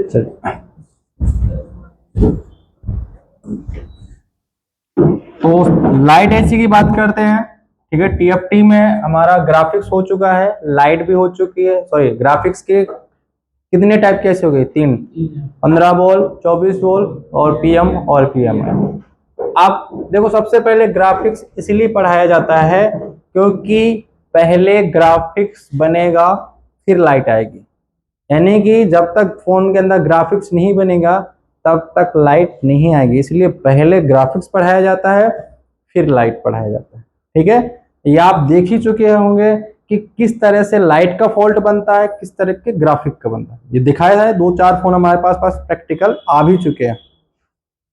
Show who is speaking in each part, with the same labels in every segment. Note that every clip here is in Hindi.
Speaker 1: चलिए, तो लाइट एसी की बात करते हैं। ठीक है, टीएफटी में हमारा ग्राफिक्स हो चुका है, लाइट भी हो चुकी है। सॉरी, ग्राफिक्स के कितने टाइप के ऐसे हो गए? 3, 15 वोल्ट, 24 वोल्ट और पीएम और पीएमआई। आप देखो, सबसे पहले ग्राफिक्स इसलिए पढ़ाया जाता है क्योंकि पहले ग्राफिक्स बनेगा फिर लाइट आएगी। यानी कि जब तक फोन के अंदर ग्राफिक्स नहीं बनेगा तब तक लाइट नहीं आएगी, इसलिए पहले ग्राफिक्स पढ़ाया जाता है फिर लाइट पढ़ाया जाता है। ठीक है, ये आप देख ही चुके होंगे कि किस तरह से लाइट का फॉल्ट बनता है, किस तरह के ग्राफिक का बनता है। ये दिखाया है, 2-4 फोन हमारे पास प्रैक्टिकल आ भी चुके हैं।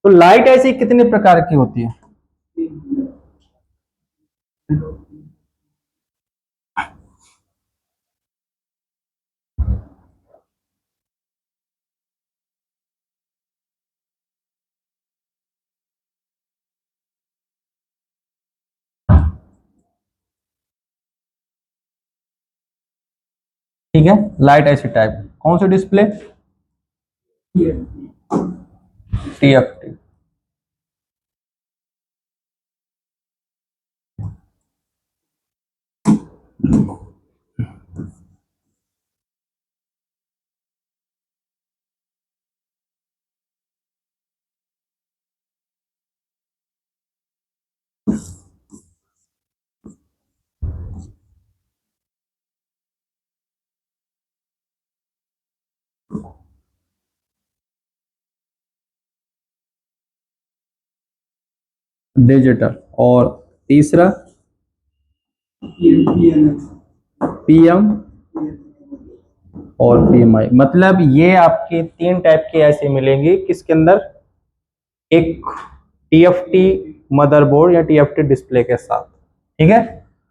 Speaker 1: तो लाइट ऐसी कितने प्रकार की होती है? ठीक है, लाइट ऐसी टाइप कौन सी डिस्प्ले? टीएफटी। डिजिटल। और तीसरा पीएम और पीएमआई। मतलब ये आपके 3 टाइप के ऐसे मिलेंगे किसके अंदर? एक टीएफटी मदरबोर्ड या टीएफटी डिस्प्ले के साथ। ठीक है,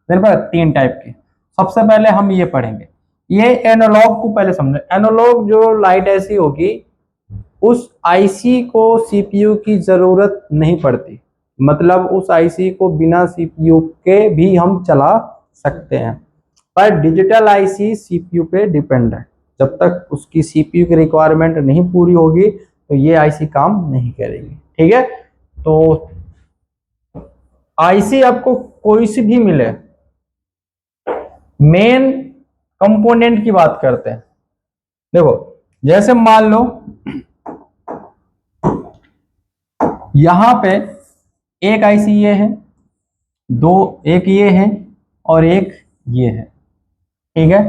Speaker 1: मेरे पास 3 टाइप के। सबसे पहले हम ये पढ़ेंगे, ये एनालॉग को पहले समझे। एनालॉग जो लाइट ऐसी होगी उस आईसी को सीपीयू की जरूरत नहीं पड़ती, मतलब उस आईसी को बिना सीपीयू के भी हम चला सकते हैं। पर डिजिटल आईसी सीपीयू पे डिपेंड है, जब तक उसकी सीपीयू की रिक्वायरमेंट नहीं पूरी होगी तो ये आईसी काम नहीं करेगी। ठीक है, तो आईसी आपको कोई सी भी मिले, मेन कंपोनेंट की बात करते हैं। देखो, जैसे मान लो यहां पे एक आईसी ये है, दो, एक ये है और एक ये है। ठीक है,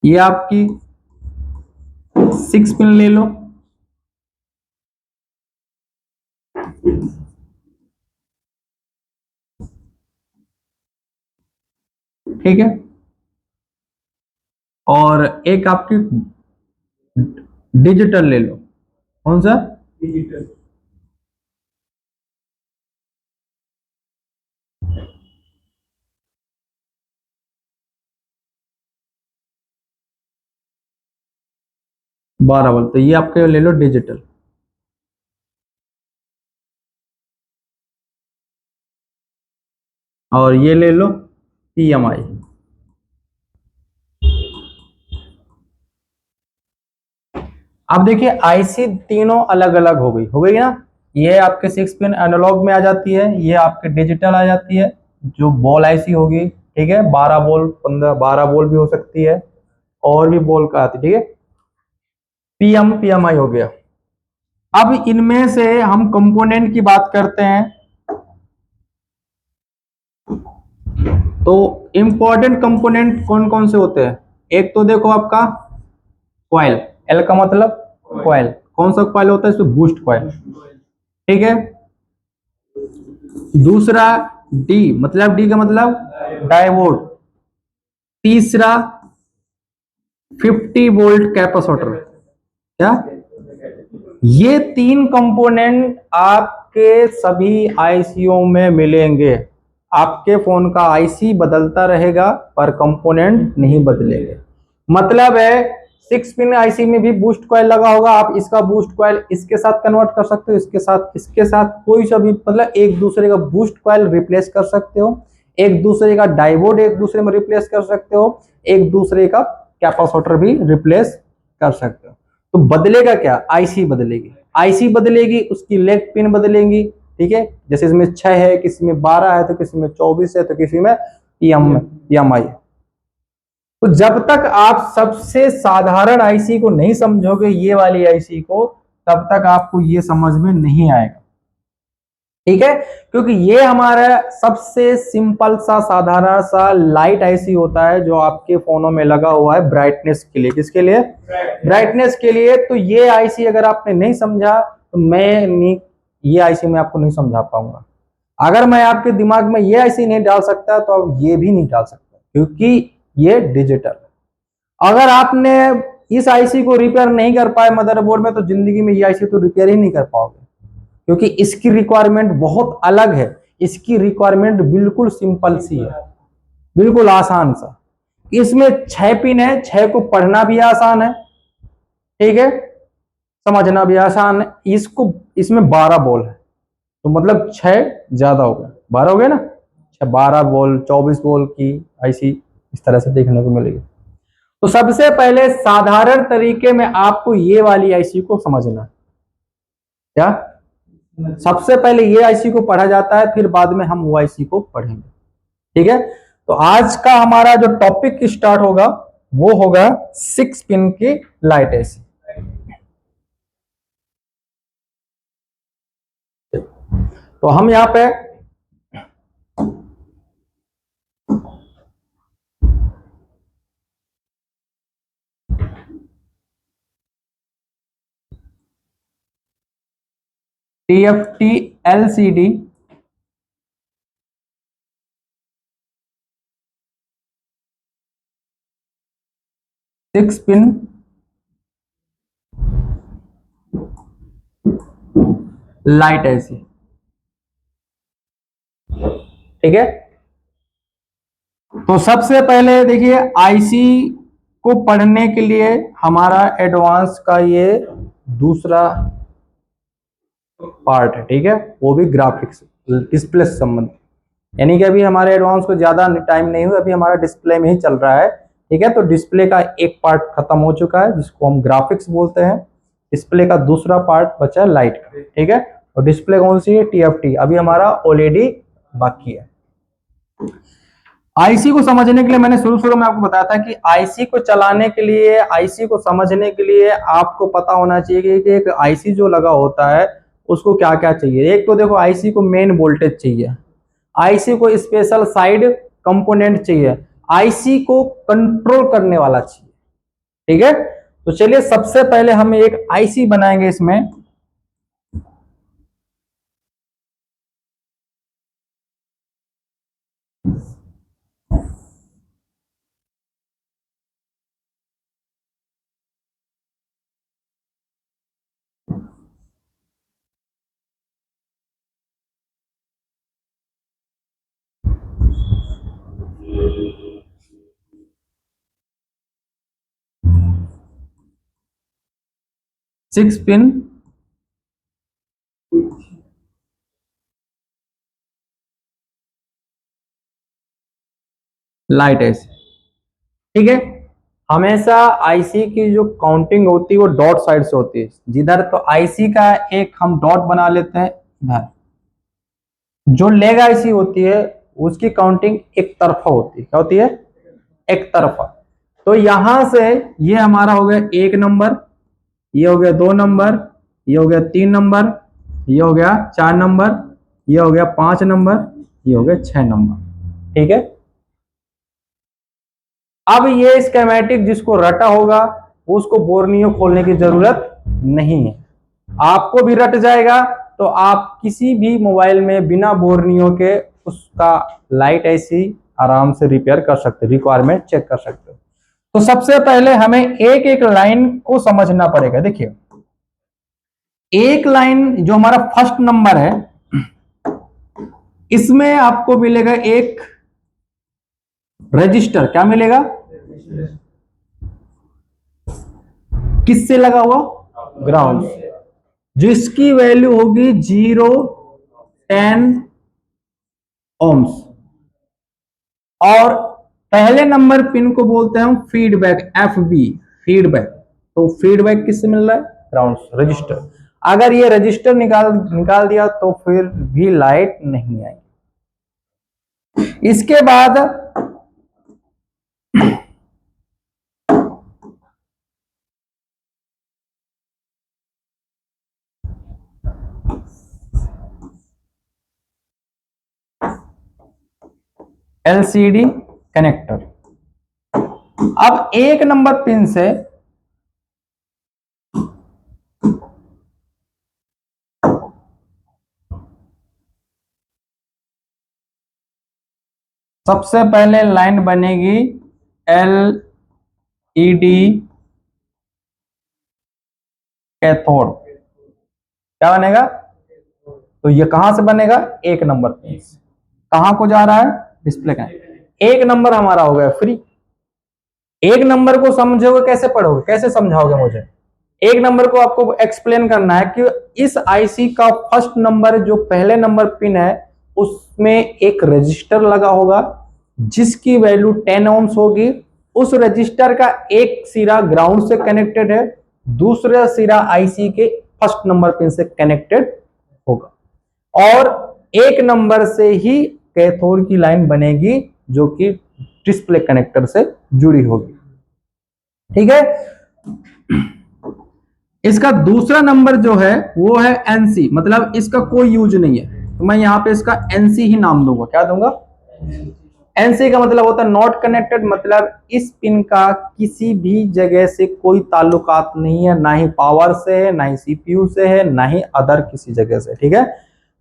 Speaker 1: ये आपकी 6 पिन ले लो। ठीक है, और एक आपकी डिजिटल ले लो। कौन सा? डिजिटल। 12 वोल्ट, तो ये आपके ले लो डिजिटल। और ये ले लो पीएमआई। अब देखिए, आईसी तीनों अलग अलग हो गई ना। ये आपके 6 पिन एनालॉग में आ जाती है, ये आपके डिजिटल आ जाती है जो बॉल आईसी होगी। ठीक है, 12 वोल्ट, 12 वोल्ट भी हो सकती है, और भी बॉल का आती है। ठीक है, पीएम पीएमआई हो गया। अब इनमें से हम कंपोनेंट की बात करते हैं, तो इंपॉर्टेंट कंपोनेंट कौन कौन से होते हैं? एक तो देखो आपका कॉइल, एल का मतलब कॉइल। कौन सा कॉइल होता है? इसमें बूस्ट कॉइल। ठीक है, दूसरा डी, मतलब डी का मतलब डायोड। तीसरा 50 वोल्ट कैपेसिटर। क्या? ये 3 कंपोनेंट आपके सभी आईसीओ में मिलेंगे। आपके फोन का आईसी बदलता रहेगा पर कंपोनेंट नहीं बदलेंगे। मतलब है 6 पिन आईसी में भी बूस्ट कॉइल लगा होगा, आप इसका बूस्ट कॉइल इसके साथ कन्वर्ट कर सकते हो, इसके साथ कोई सा भी, मतलब एक दूसरे का बूस्ट कॉइल रिप्लेस कर सकते हो। एक दूसरे का डायोड एक दूसरे में रिप्लेस कर सकते हो, एक दूसरे का कैपेसिटर भी रिप्लेस कर सकते हो। तो बदलेगा क्या, आईसी बदलेगी, आईसी बदलेगी, उसकी लेग पिन बदलेंगी, ठीक है। जैसे इसमें 6 है, किसी में 12 है, तो किसी में 24 है, तो किसी में EMI है। तो जब तक आप सबसे साधारण आईसी को नहीं समझोगे, ये वाली आईसी को, तब तक आपको ये समझ में नहीं आएगा, ठीक है। क्योंकि ये हमारा सबसे सिंपल सा साधारण सा लाइट आईसी होता है जो आपके फोनों में लगा हुआ है ब्राइटनेस के लिए। किसके लिए, ब्राइटनेस के लिए। तो ये आईसी अगर आपने नहीं समझा तो ये आईसी मैं आपको नहीं समझा पाऊंगा। अगर मैं आपके दिमाग में ये आईसी नहीं डाल सकता तो आप ये भी नहीं डाल सकते, क्योंकि ये डिजिटल। अगर आपने इस आईसी को रिपेयर नहीं कर पाए मदरबोर्ड में, तो जिंदगी में ये आईसी तो रिपेयर ही नहीं कर पाओगे, क्योंकि इसकी रिक्वायरमेंट बहुत अलग है। इसकी रिक्वायरमेंट बिल्कुल सिंपल सी है, बिल्कुल आसान सा। इसमें 6 पिन है, 6 को पढ़ना भी आसान है, ठीक है, समझना भी आसान है। इसमें 12 बॉल है, तो मतलब 6 ज्यादा हो गया, 12 हो गया ना, 12 बॉल 24 बॉल की आईसी इस तरह से देखने को मिलेगी। तो सबसे पहले साधारण तरीके में आपको ये वाली आईसी को समझना, क्या सबसे पहले ये आईसी को पढ़ा जाता है, फिर बाद में हम वो आईसी को पढ़ेंगे, ठीक है। तो आज का हमारा जो टॉपिक स्टार्ट होगा वो होगा 6 पिन की लाइट आईसी। तो हम यहां पे TFT LCD 6 pin light IC, ठीक है। तो सबसे पहले देखिए, आईसी को पढ़ने के लिए हमारा एडवांस का ये दूसरा पार्ट है, ठीक है, वो भी ग्राफिक्स डिस्प्ले से संबंधित। यानी कि अभी हमारे एडवांस को ज्यादा टाइम नहीं हुआ, अभी हमारा डिस्प्ले में ही चल रहा है, ठीक है। तो डिस्प्ले का एक पार्ट खत्म हो चुका है जिसको हम ग्राफिक्स बोलते हैं। डिस्प्ले का दूसरा पार्ट बचा लाइट का, ठीक है। और डिस्प्ले कौन सी है, TFT। अभी हमारा OLED बाकी है। आईसी को समझने के लिए मैंने शुरू में आपको बताया था कि आईसी को चलाने के लिए, आईसी को समझने के लिए आपको पता होना चाहिए कि एक आईसी जो लगा होता है उसको क्या क्या चाहिए। एक तो देखो, आईसी को मेन वोल्टेज चाहिए, आईसी को स्पेशल साइड कंपोनेंट चाहिए, आईसी को कंट्रोल करने वाला चाहिए, ठीक है। तो चलिए सबसे पहले हम एक आईसी बनाएंगे। इसमें सिक्स पिन लाइट आईसी, ठीक है। हमेशा आईसी की जो काउंटिंग होती है वो डॉट साइड से होती है जिधर, तो आईसी का एक हम डॉट बना लेते हैं इधर। जो लेग आईसी होती है उसकी काउंटिंग एक तरफा होती है। क्या होती है, एक तरफा। तो यहां से ये हमारा हो गया 1 नंबर, ये हो गया 2 नंबर, ये हो गया 3 नंबर, ये हो गया 4 नंबर, ये हो गया 5 नंबर, ये हो गया 6 नंबर, ठीक है। अब ये स्कीमेटिक जिसको रटा होगा उसको बोर्नियो खोलने की जरूरत नहीं है, आपको भी रट जाएगा। तो आप किसी भी मोबाइल में बिना बोर्नियो के उसका लाइट आईसी आराम से रिपेयर कर सकते, रिक्वायरमेंट चेक कर सकते। तो सबसे पहले हमें एक एक लाइन को समझना पड़ेगा। देखिए, एक लाइन जो हमारा फर्स्ट नंबर है, इसमें आपको मिलेगा एक रजिस्टर। क्या मिलेगा, किससे लगा हुआ, ग्राउंड, जिसकी वैल्यू होगी 0, 10 ओम्स, और पहले नंबर पिन को बोलते हैं हम फीडबैक, FB फीडबैक। तो फीडबैक किससे मिल रहा है? Ground register. अगर ये रजिस्टर निकाल दिया तो फिर भी लाइट नहीं आएगी। इसके बाद LCD कनेक्टर। अब एक नंबर पिन से सबसे पहले लाइन बनेगी LED कैथोड। क्या बनेगा? तो ये कहां से बनेगा? एक नंबर पिन से। कहां को जा रहा है? डिस्प्ले का। एक नंबर हमारा हो गया फ्री। एक नंबर को समझोगे कैसे, पढ़ोगे कैसे, समझाओगे मुझे? एक नंबर को आपको एक्सप्लेन करना है कि इस आईसी का फर्स्ट नंबर जो पहले नंबर पिन है उसमें एक रजिस्टर लगा होगा जिसकी वैल्यू 10 ohms होगी। उस रजिस्टर का एक सिरा ग्राउंड से कनेक्टेड है, दूसरा सिरा आईसी के फर्स्ट नंबर पिन से कनेक्टेड होगा और एक नंबर से ही कैथोड की लाइन बनेगी जो कि डिस्प्ले कनेक्टर से जुड़ी होगी। ठीक है। इसका दूसरा नंबर जो है वो है एनसी, मतलब इसका कोई यूज नहीं है, तो मैं यहां पे इसका एनसी ही नाम दूंगा। क्या दूंगा? एनसी का मतलब होता है नॉट कनेक्टेड, मतलब इस पिन का किसी भी जगह से कोई ताल्लुकात नहीं है, ना ही पावर से है, ना ही सीपीयू से है, ना ही अदर किसी जगह से। ठीक है,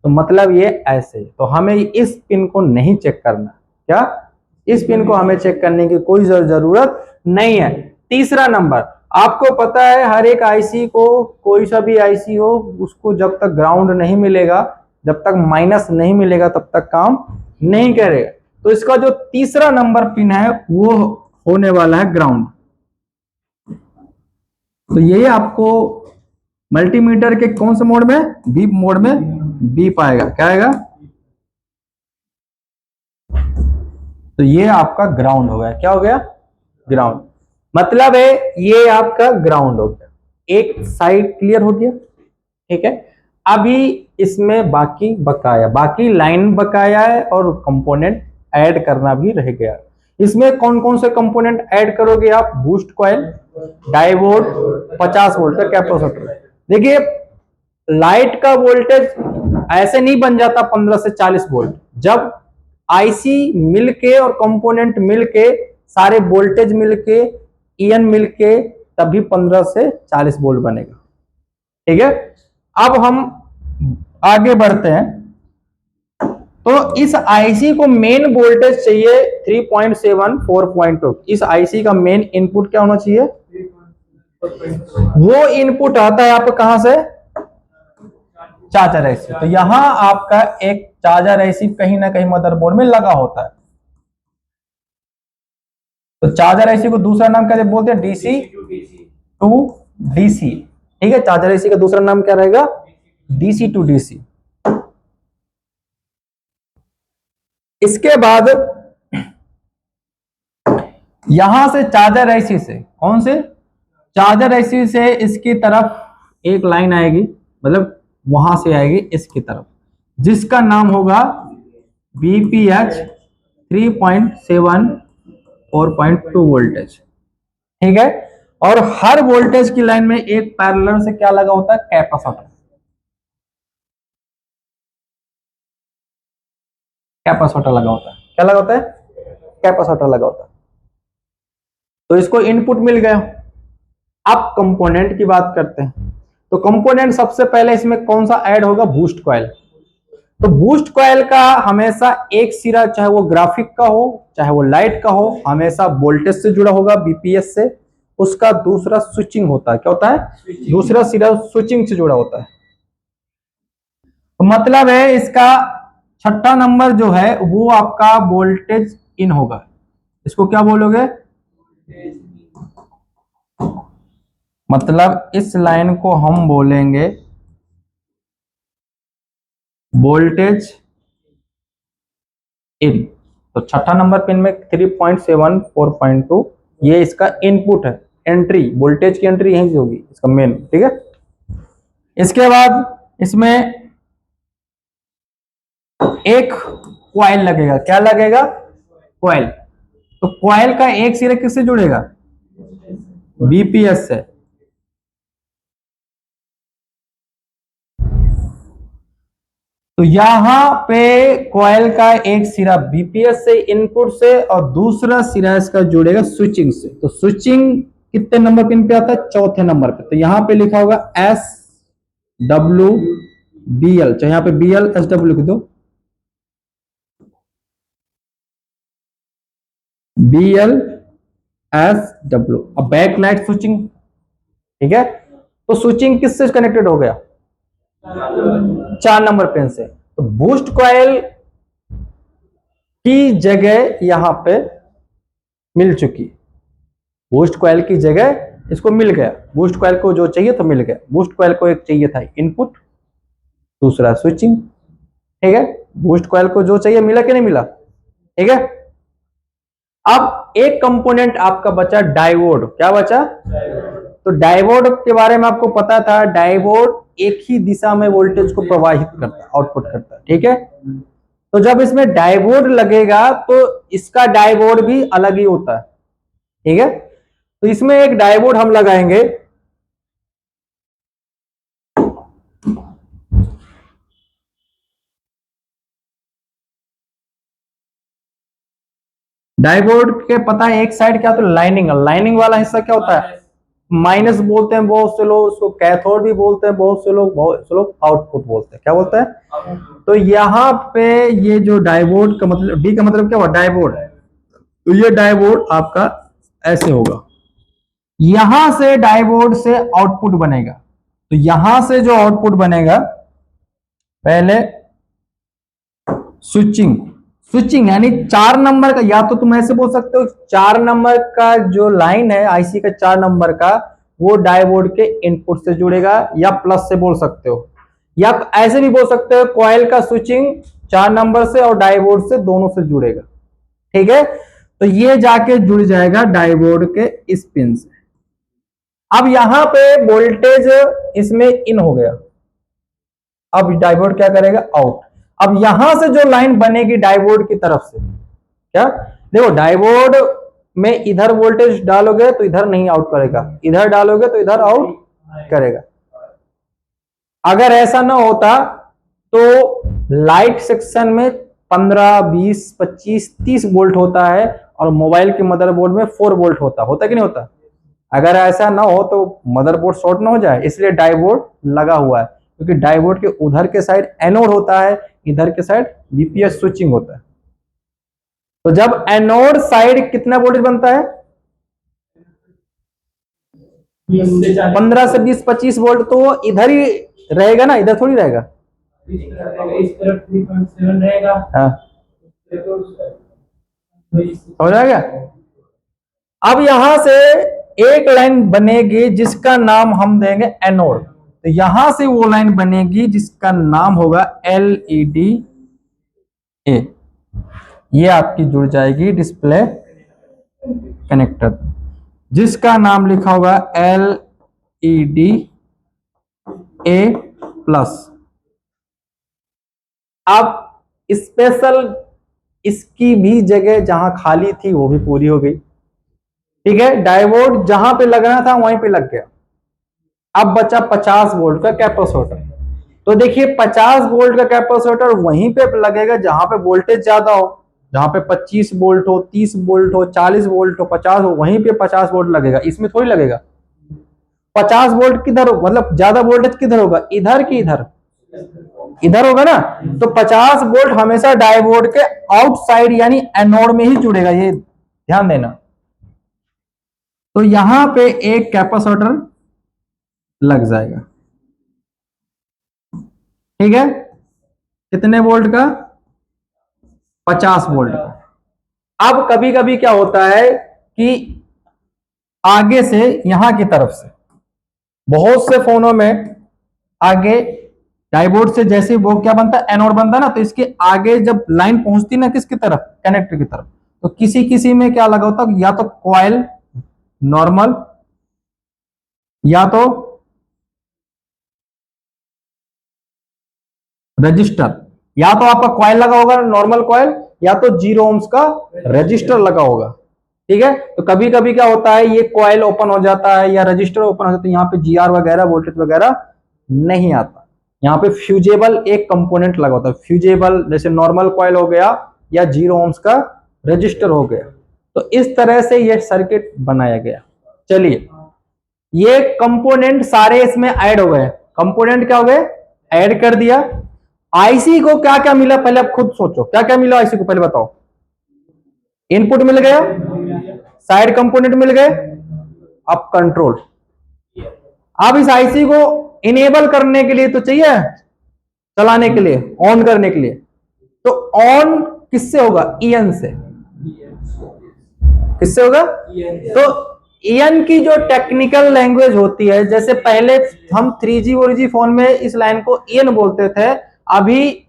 Speaker 1: तो मतलब ये ऐसे, तो हमें इस पिन को नहीं चेक करना। क्या? इस पिन को हमें चेक करने की कोई जरूरत नहीं है। तीसरा नंबर, आपको पता है हर एक आईसी को, कोई सा भी आईसी हो, उसको जब तक ग्राउंड नहीं मिलेगा, जब तक माइनस नहीं मिलेगा तब तक काम नहीं करेगा। तो इसका जो तीसरा नंबर पिन है वो होने वाला है ग्राउंड। तो ये आपको मल्टीमीटर के कौन से मोड में? बीप मोड में बीप आएगा। क्या आएगा? तो ये आपका ग्राउंड हो गया। क्या हो गया? ग्राउंड। मतलब है ये आपका ग्राउंड हो गया। एक साइड क्लियर हो गया। ठीक है, अभी इसमें बाकी बकाया, बाकी लाइन बकाया है और कंपोनेंट ऐड करना भी रह गया। इसमें कौन कौन से कंपोनेंट ऐड करोगे आप? बूस्ट कॉइल, डायोड, 50 वोल्ट का कैपेसिटर। देखिए लाइट का वोल्टेज ऐसे नहीं बन जाता 15 से 40 वोल्ट। जब आईसी मिलके और कंपोनेंट मिलके, सारे वोल्टेज मिलके, ईएन मिलके, तभी 15 से 40 वोल्ट बनेगा। ठीक है, अब हम आगे बढ़ते हैं। तो इस आईसी को मेन वोल्टेज चाहिए 3.7 4.2। इस आईसी का मेन इनपुट क्या होना चाहिए? वो इनपुट आता है आपको कहां से? Charger IC. तो यहां आपका एक चार्जर आईसी कहीं ना कहीं मदरबोर्ड में लगा होता है। तो चार्जर आईसी को दूसरा नाम क्या बोलते हैं? DC to DC. ठीक है, चार्जर आईसी का दूसरा नाम क्या रहेगा? DC to DC. इसके बाद यहां से चार्जर आईसी से, कौन से? चार्जर आईसी से इसकी तरफ एक लाइन आएगी, मतलब वहां से आएगी इसकी तरफ, जिसका नाम होगा बीपीएच 3.7 4.2 वोल्टेज। ठीक है, और हर वोल्टेज की लाइन में एक पैरेलल से क्या लगा होता है? कैपेसिटर। कैपेसिटर लगा होता है। क्या लगा होता है? कैपेसिटर लगा होता है। तो इसको इनपुट मिल गया। अब कंपोनेंट की बात करते हैं। तो कंपोनेंट सबसे पहले इसमें कौन सा ऐड होगा? Boost coil. तो बूस्ट कॉइल का हमेशा एक सिरा, चाहे वो ग्राफिक का हो चाहे वो लाइट का हो, हमेशा वोल्टेज से जुड़ा होगा, बीपीएस से। उसका दूसरा स्विचिंग होता है। क्या होता है? दूसरा सिरा स्विचिंग से जुड़ा होता है। तो मतलब है इसका छठा नंबर जो है वो आपका वोल्टेज इन होगा। इसको क्या बोलोगे? मतलब इस लाइन को हम बोलेंगे वोल्टेज इन। तो छठा नंबर पिन में 3.7 4.2 ये इसका इनपुट है, एंट्री वोल्टेज की एंट्री यहीं से होगी इसका मेन। ठीक है, इसके बाद इसमें एक कॉइल लगेगा। क्या लगेगा? कॉइल। तो कॉइल का एक सिरा किससे जुड़ेगा? बीपीएस से। तो यहां पे कॉइल का एक सिरा बीपीएस से इनपुट से और दूसरा सिरा इसका जुड़ेगा स्विचिंग से। तो स्विचिंग कितने नंबर पिन पे आता है? चौथे नंबर पे। तो यहां पे लिखा होगा SWBL, चाहे यहां पे BL SW लिख दो, BLSW। अब बैक लाइट स्विचिंग। ठीक है, तो स्विचिंग किससे कनेक्टेड हो गया? 4 नंबर पिन से। तो बूस्ट कॉइल की जगह यहां पे मिल चुकी। बूस्ट कॉइल की जगह इसको मिल गया। बूस्ट कॉइल को जो चाहिए तो मिल गया। बूस्ट कॉइल को एक चाहिए था इनपुट, दूसरा स्विचिंग। ठीक है, बूस्ट कॉइल को जो चाहिए मिला कि नहीं मिला? ठीक है, अब एक कंपोनेंट आपका बचा डायोड। क्या बचा? तो डायोड के बारे में आपको पता था, डायोड एक ही दिशा में वोल्टेज को प्रवाहित करता है, आउटपुट करता है। ठीक है, तो जब इसमें डायोड लगेगा तो इसका डायोड भी अलग ही होता है। ठीक है, तो इसमें एक डायोड हम लगाएंगे। डायोड के पता है एक साइड क्या होता है? लाइनिंग। लाइनिंग वाला हिस्सा क्या होता है? माइनस बोलते हैं बहुत से लोग उसको, कैथोड भी बोलते हैं बहुत से लोग आउटपुट बोलते हैं। क्या बोलते हैं? तो यहाँ पे ये जो डायोड का मतलब, डी का मतलब क्या हुआ? डायोड। तो ये डायोड आपका ऐसे होगा, यहां से डायोड से आउटपुट बनेगा। तो यहां से जो आउटपुट बनेगा, पहले स्विचिंग। स्विचिंग यानी 4 नंबर का, या तो तुम ऐसे बोल सकते हो 4 नंबर का जो लाइन है आईसी का 4 नंबर का, वो डायोड के इनपुट से जुड़ेगा, या प्लस से बोल सकते हो, या ऐसे भी बोल सकते हो कॉइल का स्विचिंग 4 नंबर से और डायोड से, दोनों से जुड़ेगा। ठीक है, तो ये जाके जुड़ जाएगा डायोड के इस पिन से। अब यहां पे वोल्टेज इसमें इन हो गया। अब डायोड क्या करेगा? आउट। अब यहां से जो लाइन बनेगी डायोड की तरफ से, क्या देखो, डायोड में इधर वोल्टेज डालोगे तो इधर नहीं आउट करेगा, इधर डालोगे तो इधर आउट करेगा। अगर ऐसा ना होता तो लाइट सेक्शन में 15, 20, 25, 30 वोल्ट होता है और मोबाइल के मदरबोर्ड में 4 वोल्ट होता कि नहीं होता? अगर ऐसा ना हो तो मदरबोर्ड शॉर्ट ना हो जाए, इसलिए डायोड लगा हुआ है, क्योंकि डायोड के उधर के साइड एनोड होता है, इधर के साइड बीपीएस स्विचिंग होता है। तो जब एनोड साइड कितना वोल्टेज बनता है? 15 से 20, 25 वोल्ट। तो वो इधर ही रहेगा ना, इधर थोड़ी रहेगा। इस तरफ 3.7 रहेगा। हाँ, हो जाएगा। अब यहां से एक लाइन बनेगी जिसका नाम हम देंगे एनोड। तो यहां से वो लाइन बनेगी जिसका नाम होगा LED ए। ये आपकी जुड़ जाएगी डिस्प्ले कनेक्टर, जिसका नाम लिखा होगा LED A+। अब स्पेशल इसकी भी जगह जहां खाली थी वो भी पूरी हो गई। ठीक है, डायोड जहां पे लगना था वहीं पे लग गया। अब बचा 50 वोल्ट का कैपेसिटर। तो देखिए 50 वोल्ट का कैपेसिटर वहीं पे लगेगा जहां पे वोल्टेज ज्यादा हो, जहां पे 25 वोल्ट हो, 30 वोल्ट हो, 40 वोल्ट हो, 50 हो, वहीं पे 50 वोल्ट लगेगा। इसमें थोड़ी लगेगा। 50 वोल्ट किधर हो, मतलब ज्यादा वोल्टेज किधर होगा? इधर की इधर, इधर होगा ना। तो 50 वोल्ट हमेशा डायोड के आउटसाइड यानी एनोड में ही जुड़ेगा, ये ध्यान देना। तो यहां पे एक कैपेसिटर लग जाएगा। ठीक है, कितने वोल्ट का? 50 वोल्ट का। अब कभी कभी क्या होता है कि आगे से, यहां की तरफ से, बहुत से फोनों में आगे डायोड से जैसे वो क्या बनता है, एनोड बनता है ना, तो इसके आगे जब लाइन पहुंचती ना किसकी तरफ, कनेक्टर की तरफ, तो किसी किसी में क्या लगा होता है, या तो कॉइल नॉर्मल, या तो रजिस्टर, या तो आपका कॉइल लगा होगा नॉर्मल कॉइल, या तो 0 ohms का रजिस्टर लगा होगा। ठीक है, तो कभी कभी क्या होता है, ये कॉइल ओपन हो जाता है या रजिस्टर ओपन हो जाता है, यहाँ पे जीआर वगैरह वोल्टेज वगैरह नहीं आता। यहाँ पे फ्यूजेबल एक कंपोनेंट लगा होता है, फ्यूजेबल, जैसे नॉर्मल कॉइल हो गया या 0 ohms का रजिस्टर हो गया। तो इस तरह से ये सर्किट बनाया गया। चलिए, ये कंपोनेंट सारे इसमें ऐड हो गए। कंपोनेंट क्या हो गए, ऐड कर दिया। आईसी को क्या क्या मिला, पहले आप खुद सोचो, क्या क्या मिला आईसी को, पहले बताओ। इनपुट मिल गया, साइड कंपोनेंट मिल गए, अब कंट्रोल। अब इस आईसी को इनेबल करने के लिए तो चाहिए, चलाने के लिए, ऑन करने के लिए, तो ऑन किससे होगा, ईएन से। किससे होगा, तो ईएन की जो टेक्निकल लैंग्वेज होती है, जैसे पहले हम 3G 4G फोन में इस लाइन को ईएन बोलते थे, अभी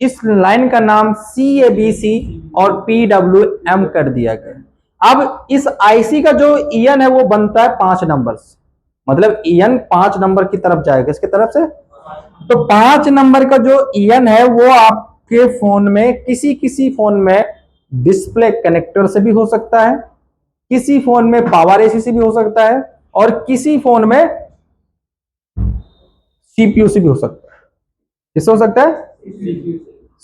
Speaker 1: इस लाइन का नाम CABC और PWM कर दिया गया। अब इस आईसी का जो ईएन है वो बनता है 5 नंबर से, मतलब ईएन 5 नंबर की तरफ जाएगा, इसकी तरफ से। तो 5 नंबर का जो ईएन है वो आपके फोन में, किसी किसी फोन में डिस्प्ले कनेक्टर से भी हो सकता है, किसी फोन में पावर एसी से भी हो सकता है, और किसी फोन में सीपीयू से भी हो सकता है। किससे हो सकता है,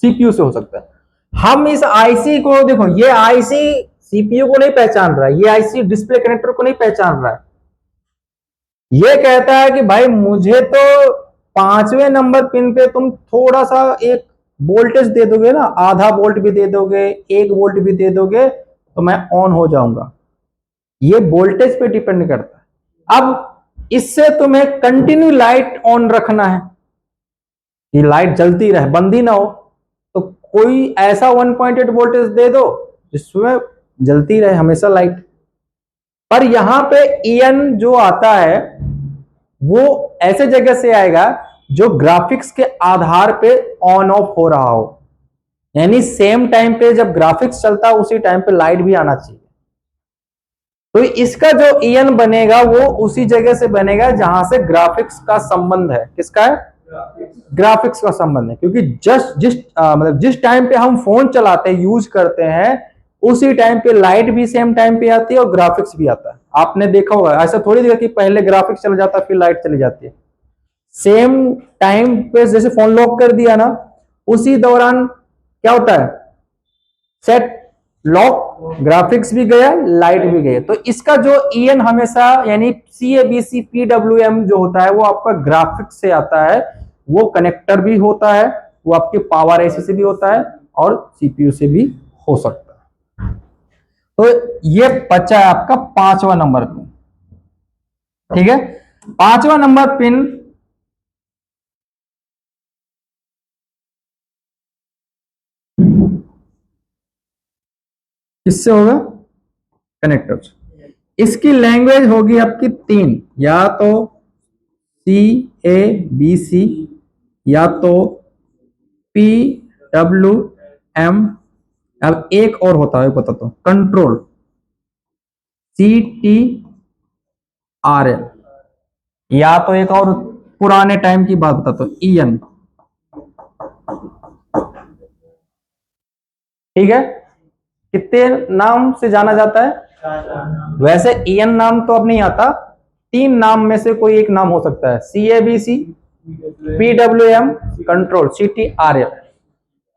Speaker 1: सीपीयू से हो सकता है। हम इस आईसी को देखो, ये आईसी सीपीयू को नहीं पहचान रहा है, ये आईसी डिस्प्ले कनेक्टर को नहीं पहचान रहा है। ये कहता है कि भाई मुझे तो 5वें नंबर पिन पे तुम थोड़ा सा एक वोल्टेज दे दोगे ना, आधा वोल्ट भी दे दोगे, 1 वोल्ट भी दे दोगे, तो मैं ऑन हो जाऊंगा। ये वोल्टेज पे डिपेंड करता है। अब इससे तुम्हें कंटिन्यू लाइट ऑन रखना है, ये लाइट जलती रहे, बंद ही ना हो, तो कोई ऐसा 1.8 वोल्टेज दे दो जिसमें जलती रहे हमेशा लाइट। पर यहां पे ईएन जो आता है वो ऐसे जगह से आएगा जो ग्राफिक्स के आधार पे ऑन ऑफ हो रहा हो, यानी सेम टाइम पे जब ग्राफिक्स चलता है उसी टाइम पे लाइट भी आना चाहिए। तो इसका जो ईएन बनेगा वो उसी जगह से बनेगा जहां से ग्राफिक्स का संबंध है। किसका है, ग्राफिक्स का संबंध है। क्योंकि मतलब जिस टाइम पे हम फोन चलाते हैं, यूज करते हैं, उसी टाइम पे लाइट भी सेम टाइम पे आती है और ग्राफिक्स भी आता है। आपने देखा होगा, ऐसा थोड़ी देखा कि पहले ग्राफिक्स चला जाता है फिर लाइट चली जाती है। सेम टाइम पे जैसे फोन लॉक कर दिया ना, उसी दौरान क्या होता है, सेट लॉक, ग्राफिक्स भी गया, लाइट भी गया। तो इसका जो ईएन हमेशा, यानी CABC PWM जो होता है वो आपका ग्राफिक्स से आता है। वो कनेक्टर भी होता है, वो आपके पावर एसी से भी होता है और सीपीयू से भी हो सकता है। तो ये बचा है आपका 5वां नंबर पिन। ठीक है, 5वां नंबर पिन किससे होगा, कनेक्टर। इसकी लैंग्वेज होगी आपकी 3, या तो CABC, या तो PWM, अब एक और होता है पता, तो कंट्रोल, CTRL, या तो एक और पुराने टाइम की बात बताता हूं, EN। ठीक है, कितने नाम से जाना जाता है, वैसे EN नाम तो अब नहीं आता, 3 नाम में से कोई एक नाम हो सकता है, CABC, PWM, कंट्रोल, CTRL।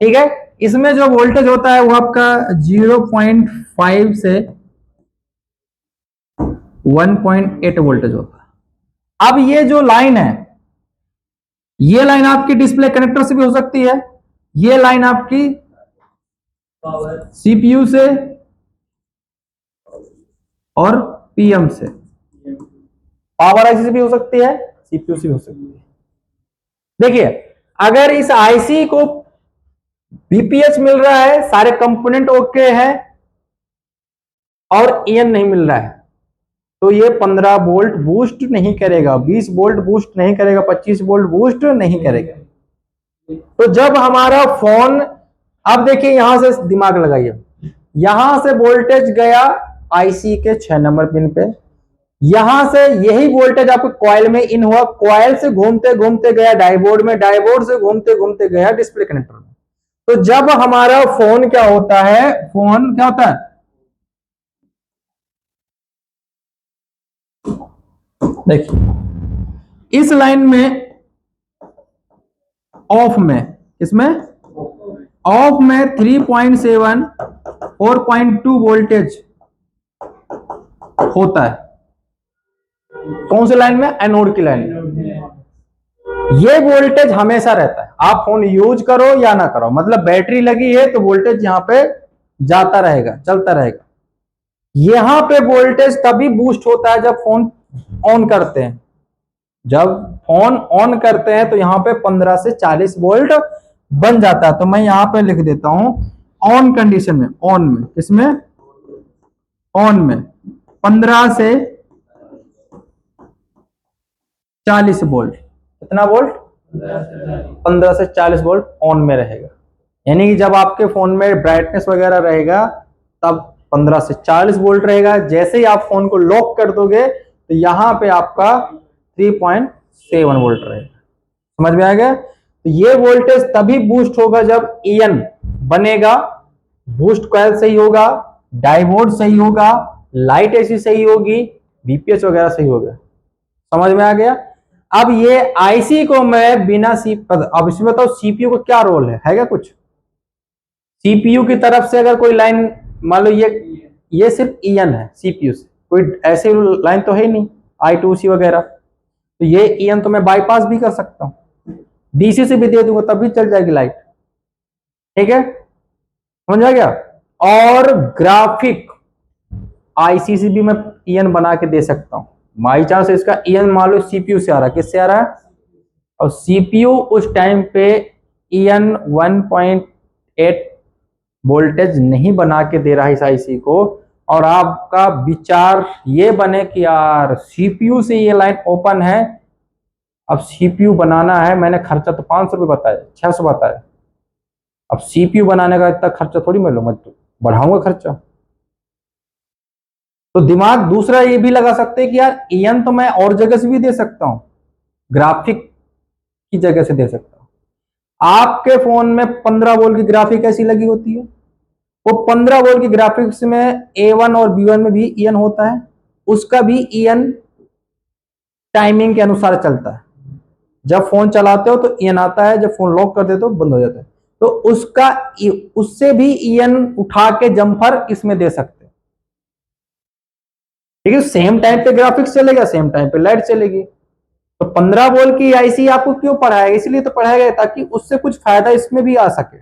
Speaker 1: ठीक है, इसमें जो वोल्टेज होता है वो आपका 0.5 से 1.8 वोल्टेज होता है। अब ये जो लाइन है, ये लाइन आपकी डिस्प्ले कनेक्टर से भी हो सकती है, ये लाइन आपकी सीपीयू से और पीएम से, पावर आईसी से भी हो सकती है, सीपीयू से भी हो सकती है। देखिए, अगर इस आईसी को बीपीएच मिल रहा है, सारे कंपोनेंट ओके है, और ईएन नहीं मिल रहा है, तो ये 15 वोल्ट बूस्ट नहीं करेगा, 20 वोल्ट बूस्ट नहीं करेगा, 25 वोल्ट बूस्ट नहीं करेगा। तो जब हमारा फोन, अब देखिए यहां से दिमाग लगाइए, यहां से वोल्टेज गया आईसी के 6 नंबर पिन पे, यहां से यही वोल्टेज आपके कॉइल में इन हुआ, कॉइल से घूमते घूमते गया डायोड में, डायोड से घूमते घूमते गया डिस्प्ले कनेक्टर में। तो जब हमारा फोन क्या होता है, फोन क्या होता है, देखिए इस लाइन में ऑफ में, इसमें ऑफ में 3.7 4.2 वोल्टेज होता है। कौन सी लाइन में, एनोड की लाइन में। ये वोल्टेज हमेशा रहता है, आप फोन यूज करो या ना करो, मतलब बैटरी लगी है तो वोल्टेज यहां पे जाता रहेगा, चलता रहेगा। यहां पे वोल्टेज तभी बूस्ट होता है जब फोन ऑन करते हैं। जब फोन ऑन करते हैं तो यहां पे 15 से 40 वोल्ट बन जाता है। तो मैं यहां पे लिख देता हूं, ऑन कंडीशन में, ऑन में, इसमें ऑन में 15 से 40 वोल्ट, कितना वोल्ट, 15 से 40 वोल्ट ऑन में रहेगा। यानी कि जब आपके फोन में ब्राइटनेस वगैरह रहेगा तब 15 से 40 वोल्ट रहेगा। जैसे ही आप फोन को लॉक कर दोगे तो यहां पे आपका 3.7 वोल्ट रहेगा। समझ में आ गया। तो ये वोल्टेज तभी बूस्ट होगा जब ईएन बनेगा, बूस्ट कॉइल सही होगा, डायोड सही होगा, लाइट ऐसी सही होगी, बीपीएच वगैरह सही होगा। समझ में आ गया। अब ये आईसी को मैं बिना अब इसमें बताओ सीपीयू का क्या रोल है क्या कुछ। सीपीयू की तरफ से अगर कोई लाइन, मान लो ये सिर्फ ईएन है, सीपीयू से कोई ऐसी लाइन तो है ही नहीं, I2C वगैरह, तो ये ईएन तो मैं बाईपास भी कर सकता हूं, डीसी से भी दे दूंगा तब भी चल जाएगी लाइट। ठीक है, समझ आ गया। और ग्राफिक आईसी से भी मैं ईएन बना के दे सकता हूं। बाई चांस इसका ईएन मान लो सीपीयू से आ रहा है, किससे आ रहा है, और सीपीयू उस टाइम पे ईएन 1.8 वोल्टेज नहीं बना के दे रहा है इस आईसी को, और आपका विचार ये बने कि यार सीपीयू से ये लाइन ओपन है, अब सीपीयू बनाना है, मैंने खर्चा तो 500 रुपये बताया, 600 बताया, अब सीपीयू बनाने का इतना खर्चा थोड़ी मैं लूंगा, तो बढ़ाऊंगा खर्चा। तो दिमाग दूसरा ये भी लगा सकते हैं कि यार ईएन तो मैं और जगह से भी दे सकता हूं, ग्राफिक की जगह से दे सकता हूं। आपके फोन में 15 वोल्ट की ग्राफिक ऐसी लगी होती है, वो 15 वोल्ट की ग्राफिक्स में A1 और B1 में भी ईएन होता है, उसका भी ईएन टाइमिंग के अनुसार चलता है। जब फोन चलाते हो तो ईएन आता है, जब फोन लॉक कर देते हो बंद हो जाता है। तो उसका उससे भी ईएन उठा के जंपर इसमें दे सकते हैं। ठीक है, सेम टाइम पे ग्राफिक्स चलेगा, सेम टाइम पे लाइट चलेगी। तो 15 वोल्ट की आईसी आपको क्यों पढ़ाया, इसलिए तो पढ़ाया गया ताकि उससे कुछ फायदा इसमें भी आ सके।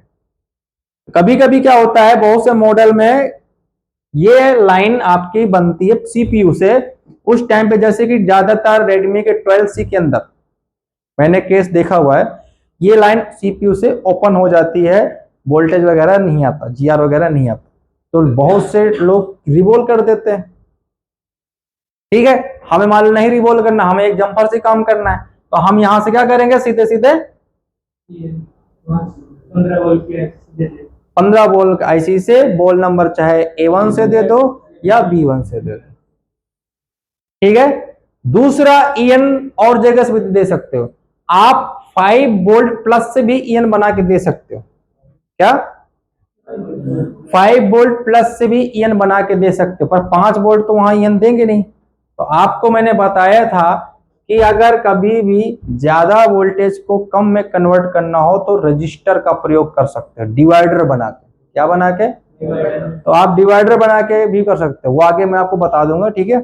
Speaker 1: कभी कभी क्या होता है, बहुत से मॉडल में ये लाइन आपकी बनती है सीपीयू से, उस टाइम पे जैसे कि ज्यादातर रेडमी के 12C के अंदर मैंने केस देखा हुआ है, ये लाइन सीपीयू से ओपन हो जाती है, वोल्टेज वगैरह नहीं आता, जीआर वगैरह नहीं आता, तो बहुत से लोग रिवोल्व कर देते हैं। ठीक है, हमें मालूम नहीं रिवोल्व करना, हमें एक जंपर से काम करना है, तो हम यहां से क्या करेंगे, सीधे सीधे 15 वोल्ट आईसी से बोल नंबर चाहे A1 से दे दो या B1 से दे दो। ठीक है, दूसरा ईएन और जगह से भी दे सकते हो आप, 5 वोल्ट प्लस से भी ईएन बना के दे सकते हो। क्या, 5 वोल्ट प्लस से भी ईएन बना के दे सकते हो, पर 5 वोल्ट तो वहां ईएन देंगे नहीं। तो आपको मैंने बताया था कि अगर कभी भी ज्यादा वोल्टेज को कम में कन्वर्ट करना हो तो रजिस्टर का प्रयोग कर सकते हो, डिवाइडर बना के। क्या बना के, तो आप डिवाइडर बना के भी कर सकते हो, वो आगे मैं आपको बता दूंगा। ठीक है,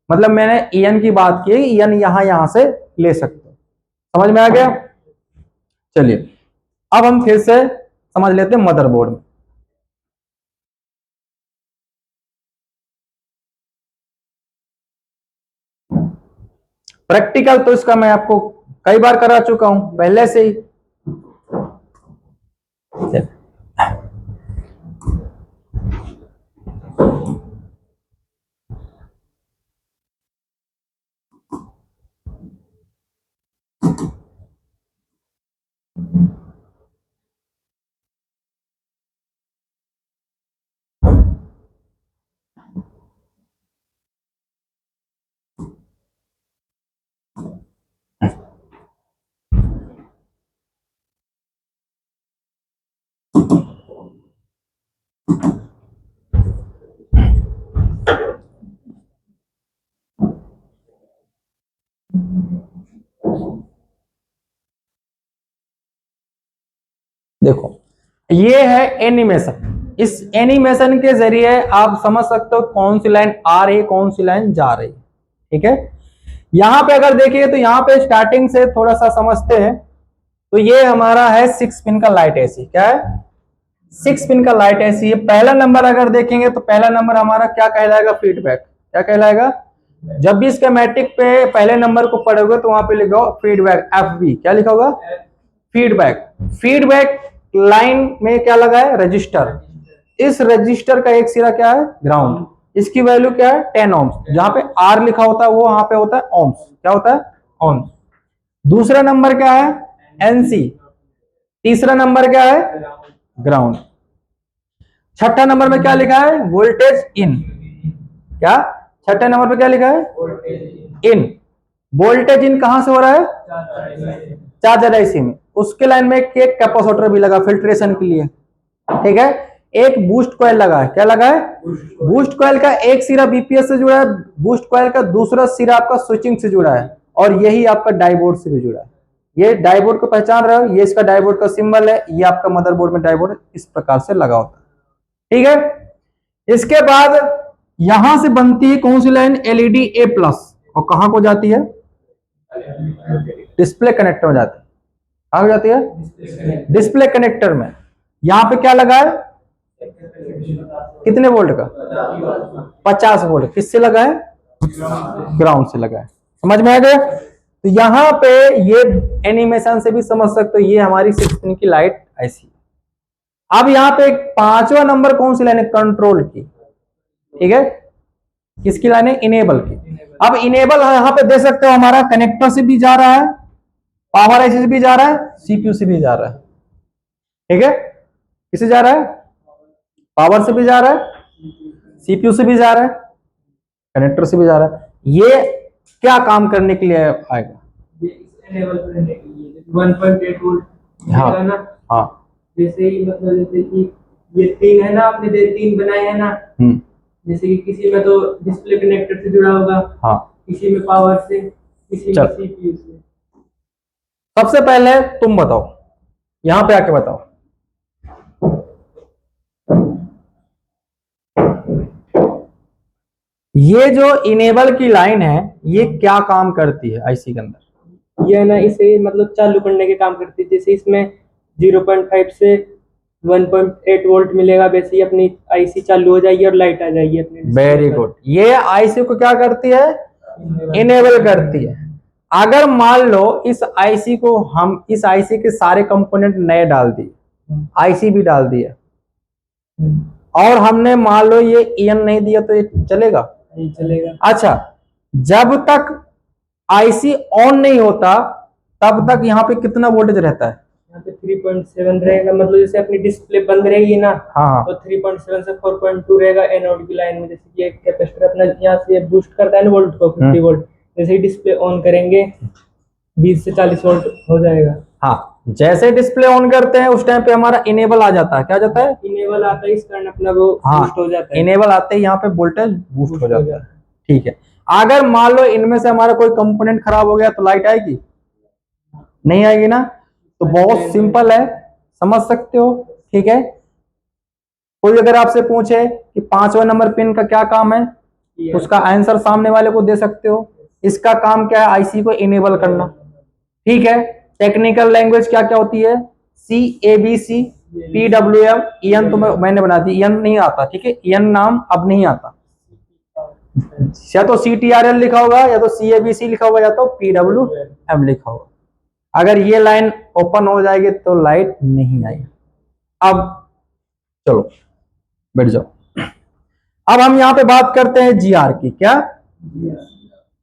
Speaker 1: मतलब मैंने ईएन की बात की, ईएन यहां से ले सकते हो। समझ में आ गया। चलिए अब हम फिर से समझ लेते हैं मदरबोर्ड में। प्रैक्टिकल तो इसका मैं आपको कई बार करा चुका हूं पहले से ही। देखो ये है एनिमेशन, इस एनिमेशन के जरिए आप समझ सकते हो कौन सी लाइन आ रही है, कौन सी लाइन जा रही है। ठीक है, यहां पे अगर देखिए तो यहां पे स्टार्टिंग से थोड़ा सा समझते हैं। तो ये हमारा है 6 पिन का लाइट एसी। क्या है? 6 पिन का लाइट एसी है। पहला नंबर अगर देखेंगे तो पहला नंबर हमारा क्या कहलाएगा? फीडबैक। क्या कहलाएगा? जब भी स्कीमेटिक पे पहले नंबर को पढ़ोगे तो वहां पे लिखो फीडबैक, FB। क्या लिखा होगा? फीडबैक। फीडबैक लाइन में क्या लगा है? रजिस्टर। इस रजिस्टर का एक सिरा क्या है? ग्राउंड। इसकी वैल्यू क्या है? 10 ohms। जहां पे R लिखा होता है वो वहां पे होता है ohms। क्या होता है? ohms। दूसरा नंबर क्या है? NC। तीसरा नंबर क्या है? ग्राउंड। छठा नंबर में क्या लिखा है? वोल्टेज इन। क्या? छठे नंबर पे क्या लिखा है? इन। वोल्टेज इन कहां से हो रहा है? चार्जर आईसी में। उसके लाइन में एक कैपेसिटर भी लगा फिल्ट्रेशन के लिए। ठीक है, एक बूस्ट कॉइल लगा है। क्या लगा है? बूस्ट कॉइल का एक सिरा बीपीएस से जुड़ा है, बूस्ट कॉइल का दूसरा सिरा आपका स्विचिंग से जुड़ा है, और यही आपका डाइबोर्ड से भी जुड़ा है। ये डाइबोर्ड को पहचान रहे हो? ये इसका डाइबोर्ड का सिंबल है। ये आपका मदरबोर्ड में डाइबोर्ड इस प्रकार से लगा होता है। ठीक है, इसके बाद यहां से बनती है कौन सी लाइन? LED A+। और कहां को जाती है? डिस्प्ले कनेक्टर में जाती है। कहां को जाती है? डिस्प्ले कनेक्टर में। यहां पे क्या लगा है? कितने वोल्ट का? 50 वोल्ट। किससे लगा है? ग्राउंड से लगा है। समझ में आ गया? तो यहां पे ये एनिमेशन से भी समझ सकते हो, ये हमारी 6 पिन की लाइट ऐसी है। अब यहां पे एक पांचवा नंबर कौन सी लाइन है? कंट्रोल की। ठीक है, किसकी लाइन है? इनेबल की। अब इनेबल यहां पे दे सकते हो हमारा कनेक्टर से भी जा रहा है, पावर आईसी से भी जा रहा है, सीपीयू से भी जा रहा है। ठीक है, किससे जा रहा है? पावर से भी जा रहा है, सीपीयू से भी जा रहा है, कनेक्टर से भी जा रहा है। ये क्या काम करने के लिए आएगा?
Speaker 2: ये इनेबल करने के लिए 1.8 वोल्ट
Speaker 1: हाँ
Speaker 2: है ना।
Speaker 1: हाँ,
Speaker 2: जैसे ही मतलब जैसे कि ये तीन है ना, आपने तीन बनाए हैं ना। जैसे कि किसी में तो डिस्प्ले कनेक्टर से जुड़ा होगा,
Speaker 1: हाँ,
Speaker 2: किसी में पावर से, किसी में सीपीयू से।
Speaker 1: सबसे पहले तुम बताओ, यहां पे आके बताओ। ये जो इनेबल की लाइन है ये क्या काम करती है आईसी के अंदर?
Speaker 2: ये ना इसे मतलब चालू करने के काम करती है। जैसे इसमें 0.5 से 1.8 वोल्ट मिलेगा, वैसे ही अपनी आईसी चालू हो जाएगी और लाइट आ जाएगी अपनी।
Speaker 1: Very good. ये आईसी को क्या करती है? इनेबल करती है। अगर मान लो इस आईसी को हम इस आईसी के सारे कंपोनेंट नए डाल दिए, आईसी भी डाल दिया, और हमने मान लो ये EN नहीं दिया तो ये चलेगा?
Speaker 2: नहीं चलेगा।
Speaker 1: अच्छा, जब तक आईसी ऑन नहीं होता तब तक यहाँ पे कितना वोल्टेज रहता है?
Speaker 2: यहाँ पे 3.7 रहेगा। मतलब जैसे अपनी डिस्प्ले बंद रहेगी ना,
Speaker 1: हाँ,
Speaker 2: तो 3.7 से 4.2 रहेगा एनोड की लाइन में। जैसे कि एक कैपेसिटर अपना यहाँ से बूस्ट करता है ना वोल्ट को 50 वोल्ट, जैसे ही डिस्प्ले ऑन करेंगे 20 से 40 वोल्ट हो जाएगा।
Speaker 1: हाँ, जैसे डिस्प्ले ऑन करते हैं उस टाइम पे हमारा इनेबल आ जाता है। क्या जाता है?
Speaker 2: इनेबल आता है, इस कारण अपना वो बूस्ट हो जाता है।
Speaker 1: इनेबल आते ही यहाँ पे वोल्टेज बूस्ट हो जाता है। ठीक है, अगर मान लो इनमें से हमारा कोई कंपोनेंट खराब हो गया तो लाइट आएगी? नहीं आएगी ना। तो बहुत सिंपल है, समझ सकते हो। ठीक है, कोई अगर आपसे पूछे कि 5वां नंबर पिन का क्या काम है, उसका आंसर सामने वाले को दे सकते हो। इसका काम क्या है? आईसी को इनेबल करना। ठीक है, टेक्निकल लैंग्वेज क्या क्या होती है? CABC PWM EN तो मैंने बना दी, EN नहीं आता। ठीक है, EN नाम अब नहीं आता। या तो CTRL लिखा होगा, या तो CABC लिखा होगा, या तो PWM लिखा होगा। अगर ये लाइन ओपन हो जाएगी तो लाइट नहीं आएगी। अब चलो बैठ जाओ। अब हम यहां पे बात करते हैं GR की। क्या?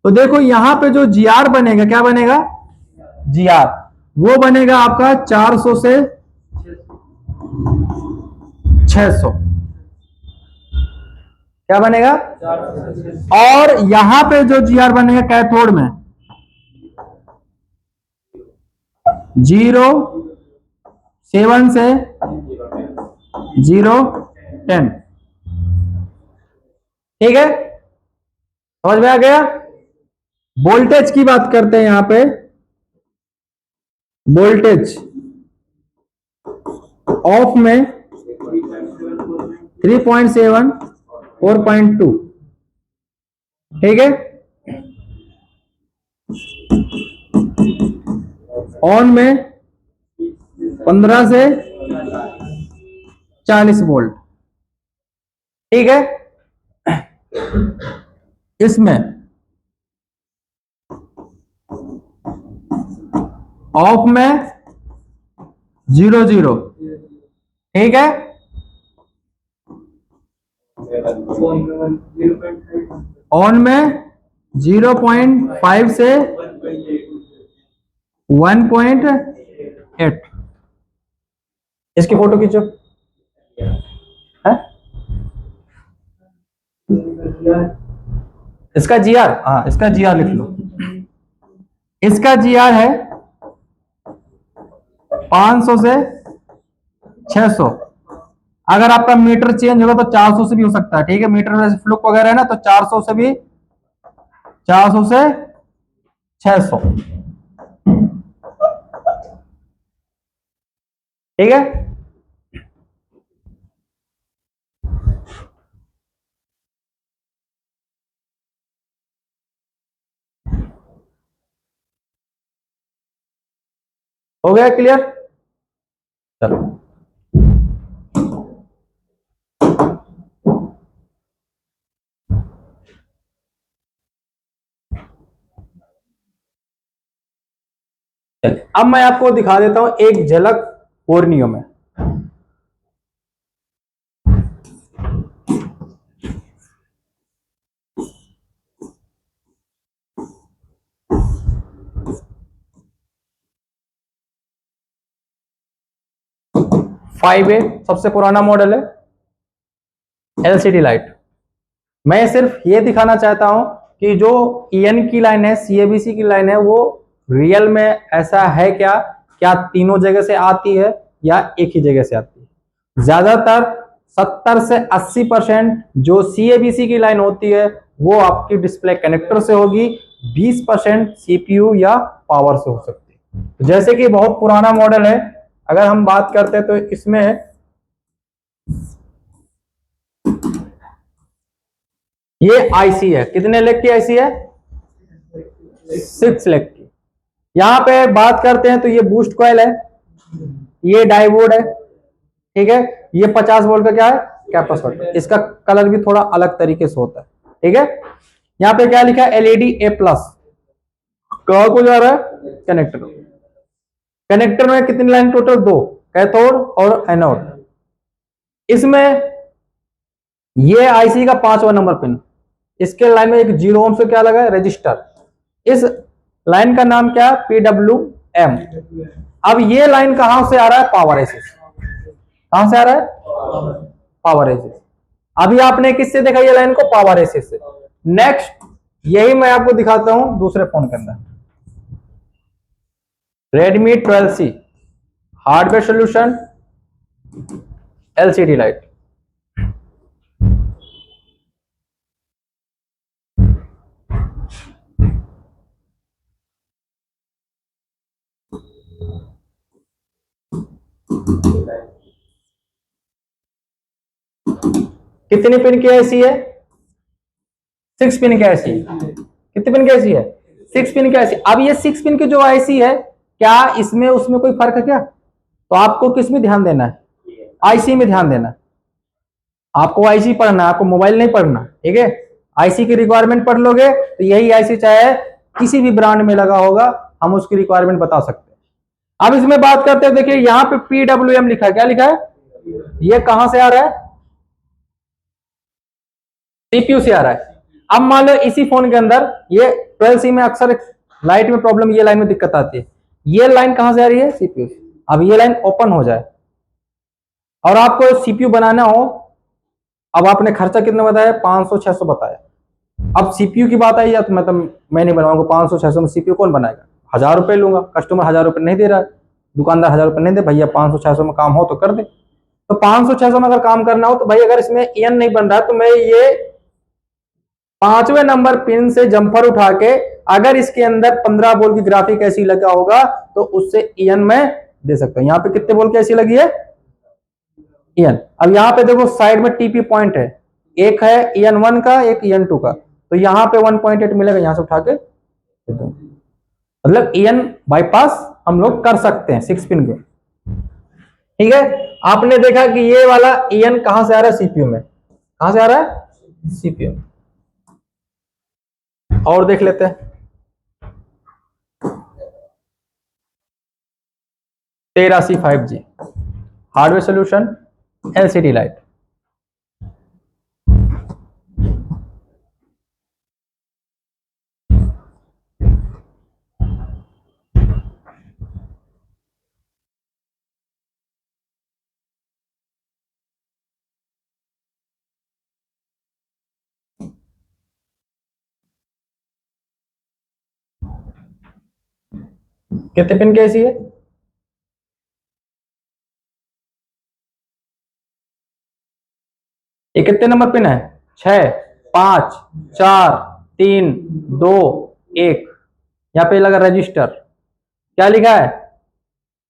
Speaker 1: तो देखो यहां पे जो GR बनेगा, क्या बनेगा? GR वो बनेगा आपका 400 से 600। क्या बनेगा? और यहां पे जो GR बनेगा कैथोड में 0.7 से 0.10। ठीक है, समझ में आ गया? वोल्टेज की बात करते हैं यहां पे। वोल्टेज ऑफ में 3.7 4.2, ठीक है। ऑन में 15 से 40 वोल्ट, ठीक है। इसमें ऑफ में 0 ठीक है। ऑन में 0.5 से 1.8। इसकी फोटो खींचो है। इसका जीआर, हाँ इसका जीआर लिख लो। इसका जीआर है 500 से 600। अगर आपका मीटर चेंज होगा तो 400 से भी हो सकता है, ठीक है। मीटर में फ्लुक वगैरह है ना, तो 400 से भी, 400 से 600, ठीक है। हो गया क्लियर? चलो अब मैं आपको दिखा देता हूं एक झलक कोर्नियो में। फाइव ए सबसे पुराना मॉडल है, एलसीडी लाइट। मैं सिर्फ ये दिखाना चाहता हूं कि जो ईएन की लाइन है, सीएबीसी की लाइन है, वो रियल में ऐसा है क्या, क्या तीनों जगह से आती है या एक ही जगह से आती है। ज्यादातर 70 से 80% जो सीएबीसी की लाइन होती है वो आपकी डिस्प्ले कनेक्टर से होगी, 20% सीपीयू या पावर से हो सकती है। जैसे कि बहुत पुराना मॉडल है, अगर हम बात करते हैं तो इसमें ये आईसी है, कितने लेग की आईसी है? 6 लेग की। यहां पे बात करते हैं तो ये बूस्ट कॉइल है, ये डायोड है, ठीक है। ये 50 वोल्ट का क्या है? कैपेसिटर। इसका कलर भी थोड़ा अलग तरीके से होता है, ठीक है। यहां पे क्या लिखा है? एलईडी ए प्लस। कहां को जा रहा है? कनेक्टर। कनेक्टर में कितनी लाइन टोटल? 2, कैथोड और एनोड। इसमें ये आईसी का 5वां नंबर पिन, इसके लाइन में एक 0 ओम से क्या लगा है? रजिस्टर। इस लाइन का नाम क्या है? PWM। अब ये लाइन कहां से आ रहा है? Power AC. कहां से आ रहा है? Power AC. अभी आपने किससे देखा ये लाइन को? पावर एसी से। नेक्स्ट यही मैं आपको दिखाता हूं दूसरे फोन के अंदर, Redmi 12C hardware solution, LCD light. कितनी पिन की आईसी है? 6 पिन की आईसी। कितनी पिन की आईसी है? 6 पिन की आईसी। अब ये 6 पिन की जो आईसी है, क्या इसमें उसमें कोई फर्क है क्या? तो आपको किस में ध्यान देना है? आईसी में ध्यान देना है। आपको आईसी पढ़ना है, आपको मोबाइल नहीं पढ़ना, ठीक है। आईसी की रिक्वायरमेंट पढ़ लोगे तो यही आईसी चाहे किसी भी ब्रांड में लगा होगा, हम उसकी रिक्वायरमेंट बता सकते हैं। अब इसमें बात करते हैं, देखिए यहां पे PWM लिखा है, क्या लिखा है? ये कहां से आ रहा है? सीपीयू से आ रहा है। अब मान लो इसी फोन के अंदर ये 12C में अक्सर लाइट में प्रॉब्लम, ये लाइन में दिक्कत आती है। ये लाइन कहां से आ रही है? सीपीयू से। अब ये लाइन ओपन हो जाए और आपको सीपीयू बनाना हो, अब आपने खर्चा कितना बताया? 500-600 बताया। अब सीपीयू की बात आई है तो मैं नहीं बनाऊंगा 500-600 में। सीपीयू कौन बनाएगा? 1000 रुपए लूंगा, कस्टमर 1000 रुपए नहीं दे रहा है, दुकानदार 1000 रुपए नहीं दे, भैया 500-600 में काम हो तो कर दे। तो 500-600 में अगर काम करना हो तो भाई अगर इसमें ईएन नहीं बन रहा तो मैं ये 5वें नंबर पिन से जंपर उठा के, अगर इसके अंदर 15 वोल्ट की ग्राफिक ऐसी लगा होगा तो उससे ईएन में दे सकता हूं। यहाँ पे कितने वोल्ट की ऐसी लगी है? EN। अब यहाँ पे देखो साइड में TP पॉइंट है, एक है EN1 का, एक EN2 का, तो यहाँ पे 1.8 मिलेगा, यहाँ से उठा के दे दूंगा। मतलब EN बाईपास हम लोग कर सकते हैं 6 पिन को। ठीक है, आपने देखा कि ये वाला EN कहां से आ रहा है, CPU में। कहां से आ रहा है, CPU में। और देख लेते हैं 13C 5G hardware solution, LCD light. कितने पिन की ऐसी है, ये कितने नंबर पिन है, 6, 5, 4, 3, 2, 1। यहाँ पे लगा रजिस्टर, क्या लिखा है,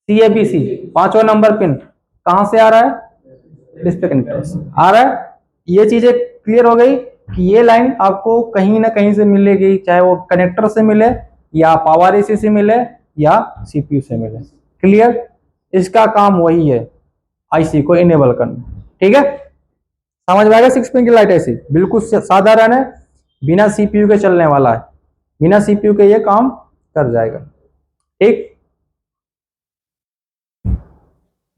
Speaker 1: CABC, 5वां नंबर पिन कहां से आ रहा है, डिस्प्ले कनेक्टर से आ रहा है। ये चीजें क्लियर हो गई कि ये लाइन आपको कहीं ना कहीं से मिलेगी, चाहे वो कनेक्टर से मिले या पावर एसी से मिले या CPU से मिले। क्लियर, इसका काम वही है, IC को इनेबल करना। ठीक है, समझ में आएगा। 6 पिन की लाइट ऐसी बिल्कुल साधारण है, बिना CPU के चलने वाला है, बिना CPU के ये काम कर जाएगा। ठीक,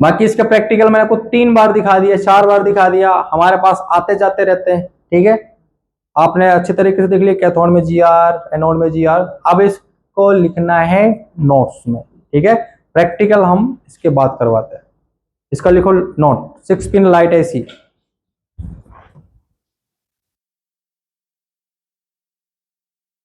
Speaker 1: बाकी इसका प्रैक्टिकल मैंने आपको 3 बार दिखा दिया, 4 बार दिखा दिया, हमारे पास आते जाते रहते हैं। ठीक है, आपने अच्छे तरीके से देख लिया, कैथोड में GR, एनोड में GR। अब इसको लिखना है नोट्स में। ठीक है, प्रैक्टिकल हम इसके बाद करवाते हैं। इसका लिखो नोट, 6 पिन लाइट ऐसी